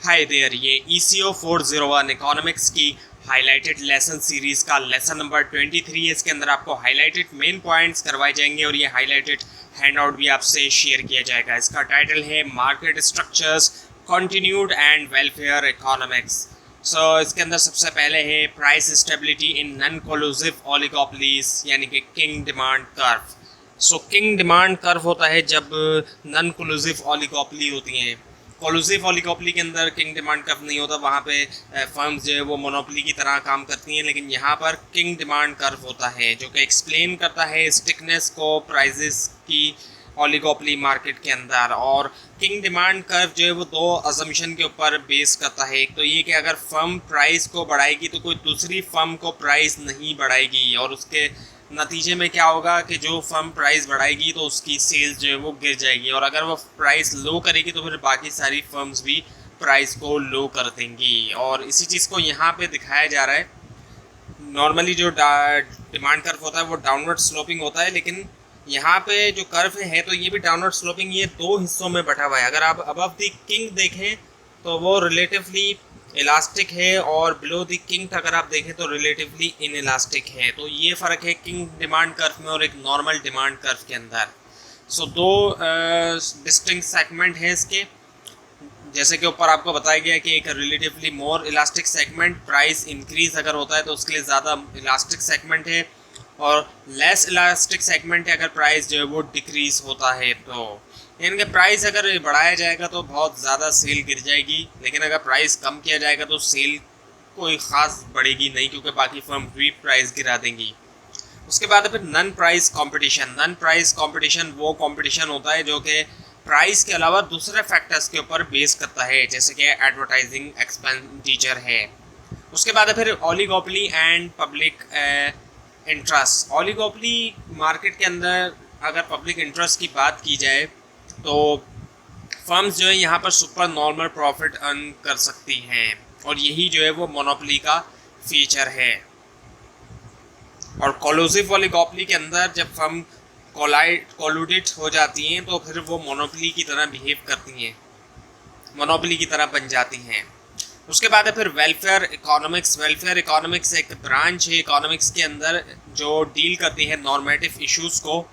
Hi there, ये ECO 401 economics की highlighted lesson series का लेसन नंबर 23 है। इसके अंदर आपको हाईलाइटेड मेन पॉइंट्स करवाए जाएंगे और ये हाईलाइटेड हैंडआउट भी आपसे शेयर किया जाएगा। इसका टाइटल है market structures continued and welfare economics. इसके अंदर सबसे पहले है प्राइस स्टेबिलिटी इन नॉन कोलूसिव ओलिगोपोलीज, यानी कि king demand curve. King demand curve होता है जब नॉन कोलूसिव ओलिगोपोली होती हैं। कोलूसिव ओलिगोपोली के अंदर किंग डिमांड कर्व नहीं होता, वहाँ पे फर्म्स जो है वो मोनोपोली की तरह काम करती हैं। लेकिन यहाँ पर किंग डिमांड कर्व होता है जो कि एक्सप्लेन करता है स्टिकनेस को प्राइजेस की ओलिगोपोली मार्केट के अंदर। और किंग डिमांड कर्व जो है वो दो अजम्पशन के ऊपर बेस करता है। एक तो ये कि अगर फर्म प्राइस को बढ़ाएगी तो कोई दूसरी फर्म को प्राइस नहीं बढ़ाएगी, और उसके नतीजे में क्या होगा कि जो फर्म प्राइस बढ़ाएगी तो उसकी सेल्स जो है वो गिर जाएगी, और अगर वो प्राइस लो करेगी तो फिर बाकी सारी फर्म्स भी प्राइस को लो कर देंगी। और इसी चीज़ को यहाँ पे दिखाया जा रहा है। नॉर्मली जो डिमांड कर्व होता है वो डाउनवर्ड स्लोपिंग होता है, लेकिन यहाँ पे जो कर्व है तो ये भी डाउनवर्ड स्लोपिंग, ये दो हिस्सों में बटा हुआ है। अगर आप अबव द किंग देखें तो वो रिलेटिवली इलास्टिक है, और बिलो द किंग अगर आप देखें तो रिलेटिवली इन इलास्टिक है। तो ये फ़र्क है किंग डिमांड कर्व में और एक नॉर्मल डिमांड कर्व के अंदर। दो डिस्टिंक्ट सेगमेंट हैं इसके। जैसे कि ऊपर आपको बताया गया कि एक रिलेटिवली मोर इलास्टिक सेगमेंट, प्राइस इंक्रीज अगर होता है तो उसके लिए ज़्यादा इलास्टिक सेगमेंट है, और लेस इलास्टिक सेगमेंट है अगर प्राइस जो है वो डिक्रीज होता है। तो यानी कि प्राइस अगर बढ़ाया जाएगा तो बहुत ज़्यादा सेल गिर जाएगी, लेकिन अगर प्राइस कम किया जाएगा तो सेल कोई ख़ास बढ़ेगी नहीं, क्योंकि बाकी फर्म भी प्राइस गिरा देंगी। उसके बाद फिर non price competition. Non price competition वो कंपटीशन होता है जो कि प्राइस के अलावा दूसरे फैक्टर्स के ऊपर बेस करता है, जैसे कि एडवर्टाइजिंग एक्सपेंडिचर है। उसके बाद फिर oligopoly and public interest. Oligopoly market के अंदर अगर पब्लिक इंटरेस्ट की बात की जाए तो फर्म्स जो है यहाँ पर सुपर नॉर्मल प्रॉफिट अर्न कर सकती हैं, और यही जो है वो मोनोपोली का फीचर है। और कोलूसिव ओलिगोपोली के अंदर जब फर्म कोलूडेड हो जाती हैं तो फिर वो मोनोपोली की तरह बिहेव करती हैं, मोनोपोली की तरह बन जाती हैं। उसके बाद है फिर वेलफेयर इकोनॉमिक्स। वेलफेयर इकोनॉमिक्स एक ब्रांच है इकोनॉमिक्स के अंदर जो डील करती है नॉर्मेटिव इश्यूज़ को,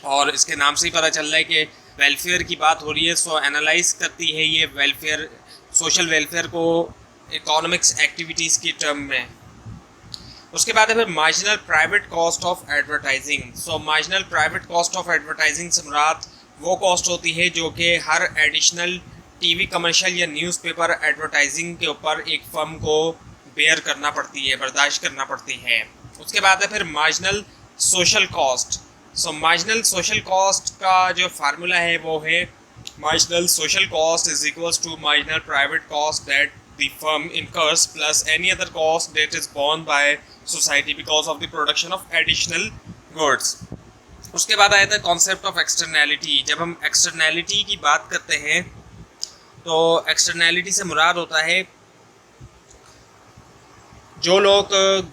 और इसके नाम से ही पता चल रहा है कि वेलफेयर की बात हो रही है। एनालाइज करती है ये वेलफेयर, सोशल वेलफेयर को इकोनॉमिक्स एक्टिविटीज़ की टर्म में। उसके बाद है फिर marginal private cost of advertising. Marginal private cost of advertising से मुराद वो कॉस्ट होती है जो कि हर एडिशनल टीवी कमर्शियल या न्यूज़पेपर एडवर्टाइजिंग के ऊपर एक फर्म को बेयर करना पड़ती है, बर्दाश्त करना पड़ती है। उसके बाद है फिर marginal social cost. Marginal social cost का जो फार्मूला है वो है marginal social cost is equals to marginal private cost that the firm incurs plus any other cost that is borne by society because of the production of additional goods. उसके बाद आया था concept of externality. जब हम externality की बात करते हैं तो एक्सटर्नैलिटी से मुराद होता है जो लोग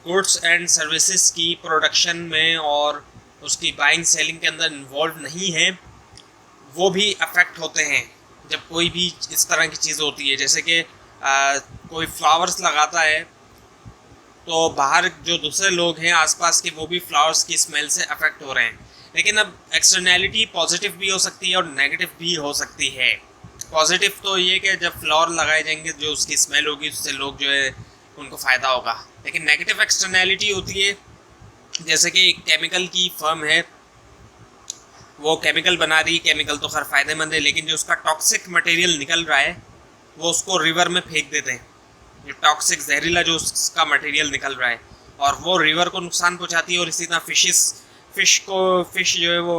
गुड्स एंड सर्विसेज की प्रोडक्शन में और उसकी बाइंग सेलिंग के अंदर इन्वॉल्व नहीं हैं, वो भी अफेक्ट होते हैं जब कोई भी इस तरह की चीज़ होती है। जैसे कि कोई फ्लावर्स लगाता है तो बाहर जो दूसरे लोग हैं आसपास के वो भी फ्लावर्स की स्मेल से अफेक्ट हो रहे हैं। लेकिन अब एक्सटर्नैलिटी पॉजिटिव भी हो सकती है और नेगेटिव भी हो सकती है। पॉजिटिव तो ये कि जब फ्लावर लगाए जाएंगे जो उसकी स्मेल होगी उससे लोग जो है उनको फ़ायदा होगा। लेकिन नेगेटिव एक्सटर्नैलिटी होती है जैसे कि एक केमिकल की फर्म है, वो केमिकल बना रही है, केमिकल तो खैर फ़ायदेमंद है, लेकिन जो उसका टॉक्सिक मटेरियल निकल रहा है वो उसको रिवर में फेंक देते हैं, जो टॉक्सिक जहरीला जो उसका मटेरियल निकल रहा है, और वो रिवर को नुकसान पहुंचाती है। और इसी तरह फिश जो है वो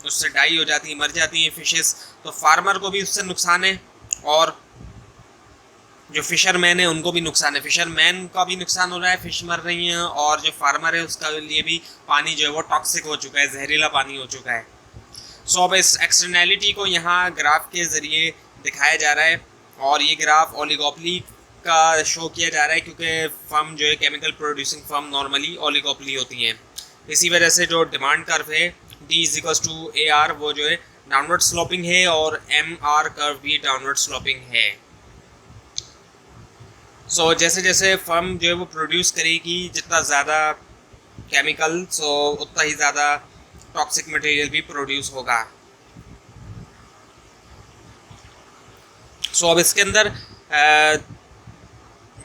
उससे डाई हो जाती है, मर जाती हैं फिशेस, तो फार्मर को भी उससे नुकसान है, और जो फिशरमैन है उनको भी नुकसान है। फिशरमैन का भी नुकसान हो रहा है, फिश मर रही हैं, और जो फार्मर है उसका लिए भी पानी जो है वो टॉक्सिक हो चुका है, जहरीला पानी हो चुका है। अब इस एक्सटर्नैलिटी को यहाँ ग्राफ के ज़रिए दिखाया जा रहा है, और ये ग्राफ ओलिगोपोली का शो किया जा रहा है क्योंकि फर्म जो है chemical producing firm normally oligopoly होती हैं। इसी वजह से जो डिमांड कर्व है D=AR वो जो है डाउनवर्ड स्लोपिंग है, और MR कर्व भी डाउनवर्ड स्लोपिंग है। जैसे जैसे फर्म जो है वो प्रोड्यूस करेगी जितना ज़्यादा केमिकल, उतना ही ज़्यादा टॉक्सिक मटेरियल भी प्रोड्यूस होगा। अब इसके अंदर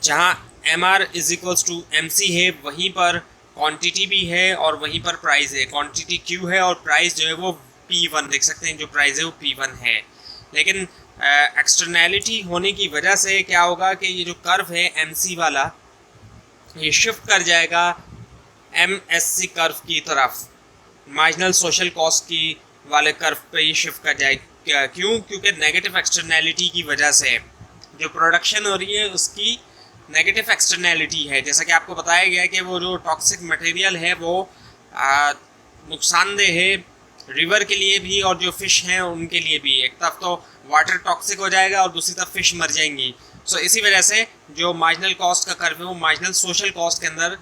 जहाँ MR is equals to MC है, वहीं पर क्वांटिटी भी है और वहीं पर प्राइस है। क्वांटिटी Q है और प्राइस जो है वो P1, देख सकते हैं जो प्राइस है वो P1 है। लेकिन एक्सटर्नैलिटी होने की वजह से क्या होगा कि ये जो कर्व है MC वाला, ये शिफ्ट कर जाएगा MSC कर्व की तरफ, मार्जिनल सोशल कॉस्ट की वाले कर्व पे ये शिफ्ट कर जाएगा। क्यों? क्योंकि नेगेटिव एक्सटर्नैलिटी की वजह से जो प्रोडक्शन हो रही है उसकी नेगेटिव एक्सटर्नैलिटी है। जैसा कि आपको बताया गया कि वो जो टॉक्सिक मटेरियल है वो नुकसानदेह है रिवर के लिए भी और जो फ़िश हैं उनके लिए भी। एक तरफ तो वाटर टॉक्सिक हो जाएगा और दूसरी तरफ फ़िश मर जाएंगी। इसी वजह से जो मार्जिनल कॉस्ट का कर्व है वो मार्जिनल सोशल कॉस्ट के अंदर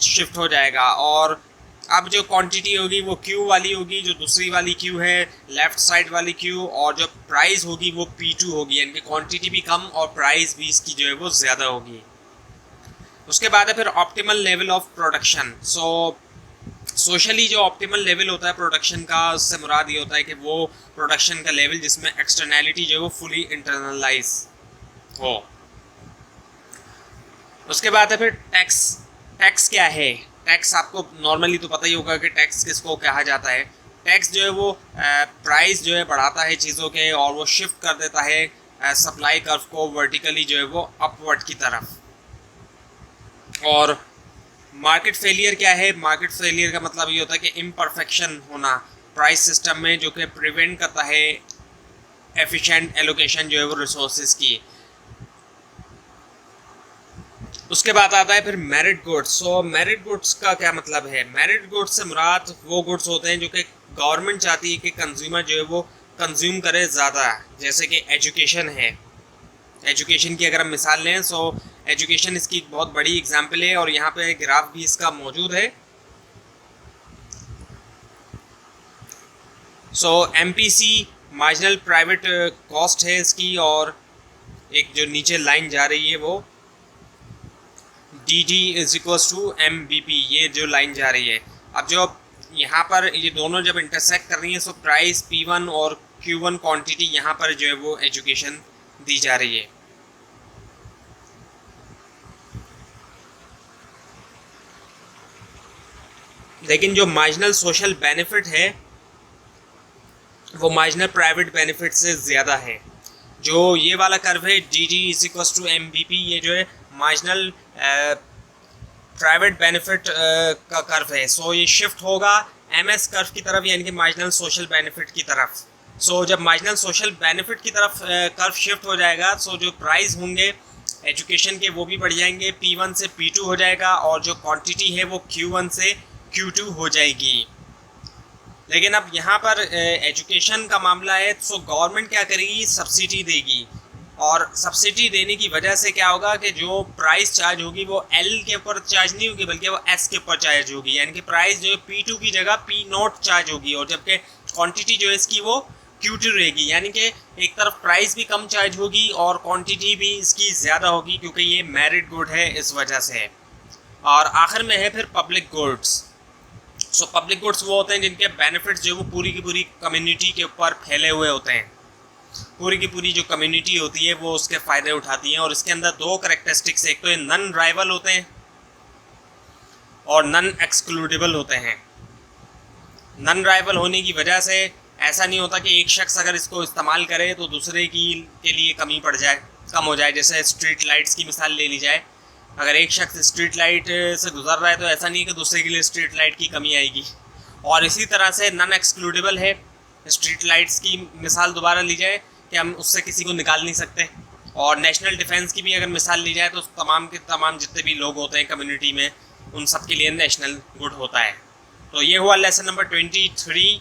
शिफ्ट हो जाएगा। और अब जो क्वांटिटी होगी वो Q वाली होगी, जो दूसरी वाली Q है लेफ़्ट साइड वाली Q, और जो प्राइस होगी वो P2 होगी, यानी कि क्वांटिटी भी कम और प्राइस भी इसकी जो है वो ज़्यादा होगी। उसके बाद है फिर optimal level of production. Socially जो ऑप्टिमल लेवल होता है प्रोडक्शन का, उससे मुराद ये होता है कि वो प्रोडक्शन का लेवल जिसमें एक्सटर्नैलिटी जो है वो फुली इंटरनलाइज हो। उसके बाद है फिर टैक्स। टैक्स क्या है? टैक्स आपको नॉर्मली तो पता ही होगा कि टैक्स किसको कहा जाता है। टैक्स जो है वो प्राइस जो है बढ़ाता है चीज़ों के और वो शिफ्ट कर देता है सप्लाई कर्व को वर्टिकली जो है वो अपवर्ड की तरफ। और मार्केट फेलियर क्या है? मार्केट फेलियर का मतलब ये होता है कि इम्परफेक्शन होना प्राइस सिस्टम में, जो कि प्रिवेंट करता है एफिशिएंट एलोकेशन जो है वो रिसोर्सेज की। उसके बाद आता है फिर मेरिट गुड्स। मेरिट गुड्स का क्या मतलब है? मेरिट गुड्स से मुराद वो गुड्स होते हैं जो कि गवर्नमेंट चाहती है कि कंज्यूमर जो है वो कंज्यूम करे ज़्यादा, जैसे कि एजुकेशन है। एजुकेशन की अगर हम मिसाल लें एजुकेशन इसकी बहुत बड़ी एग्जाम्पल है और यहाँ पे ग्राफ भी इसका मौजूद है। MPC मार्जिनल प्राइवेट कॉस्ट है इसकी, और एक जो नीचे लाइन जा रही है वो DD is equals to MBP, ये जो लाइन जा रही है। अब जो यहाँ पर ये दोनों जब इंटरसेक्ट कर रही है प्राइस P1 और Q1 क्वांटिटी यहाँ पर जो है वो एजुकेशन दी जा रही है। लेकिन जो मार्जिनल सोशल बेनिफिट है वो मार्जिनल प्राइवेट बेनिफिट से ज़्यादा है। जो ये वाला कर्व है DD is equals to MBP, ये जो है मार्जिनल प्राइवेट बेनिफिट का कर्व है। ये शिफ्ट होगा MS कर्व की तरफ, यानी कि मार्जिनल सोशल बेनिफिट की तरफ। जब मार्जिनल सोशल बेनिफिट की तरफ कर्व शिफ्ट हो जाएगा जो प्राइस होंगे एजुकेशन के वो भी बढ़ जाएंगे, P1 से P2 हो जाएगा और जो क्वांटिटी है वो Q1 से Q2 हो जाएगी। लेकिन अब यहाँ पर एजुकेशन का मामला है गवर्नमेंट क्या करेगी? सब्सिडी देगी, और सब्सिडी देने की वजह से क्या होगा कि जो प्राइस चार्ज होगी वो L के ऊपर चार्ज नहीं होगी बल्कि वो S के ऊपर चार्ज होगी, यानी कि प्राइस जो है P2 की जगह P0 चार्ज होगी, और जबकि क्वांटिटी जो है इसकी वो Q2 रहेगी। यानी कि एक तरफ प्राइस भी कम चार्ज होगी और क्वांटिटी भी इसकी ज़्यादा होगी, क्योंकि ये मेरिट गुड है इस वजह से। और आखिर में है फिर पब्लिक गुड्स। पब्लिक गुड्स वो होते हैं जिनके बेनिफिट्स जो वो पूरी की पूरी कम्युनिटी के ऊपर फैले हुए होते हैं। पूरी की पूरी जो कम्युनिटी होती है वो उसके फ़ायदे उठाती है, और इसके अंदर दो करैक्टरिस्टिक्स, एक तो ये नन राइवल होते हैं और नन एक्सक्लूडेबल होते हैं। नन राइवल होने की वजह से ऐसा नहीं होता कि एक शख्स अगर इसको इस्तेमाल करे तो दूसरे के लिए कम हो जाए। जैसे स्ट्रीट लाइट्स की मिसाल ले ली जाए, अगर एक शख्स स्ट्रीट लाइट से गुजर रहा है तो ऐसा नहीं कि दूसरे के लिए स्ट्रीट लाइट की कमी आएगी। और इसी तरह से नन एक्सक्लूडेबल है। स्ट्रीट लाइट्स की मिसाल दोबारा ली जाए कि हम उससे किसी को निकाल नहीं सकते। और नेशनल डिफेंस की भी अगर मिसाल ली जाए तो तमाम के तमाम जितने भी लोग होते हैं कम्युनिटी में उन सब के लिए नेशनल गुड होता है। तो ये हुआ लेसन नंबर 23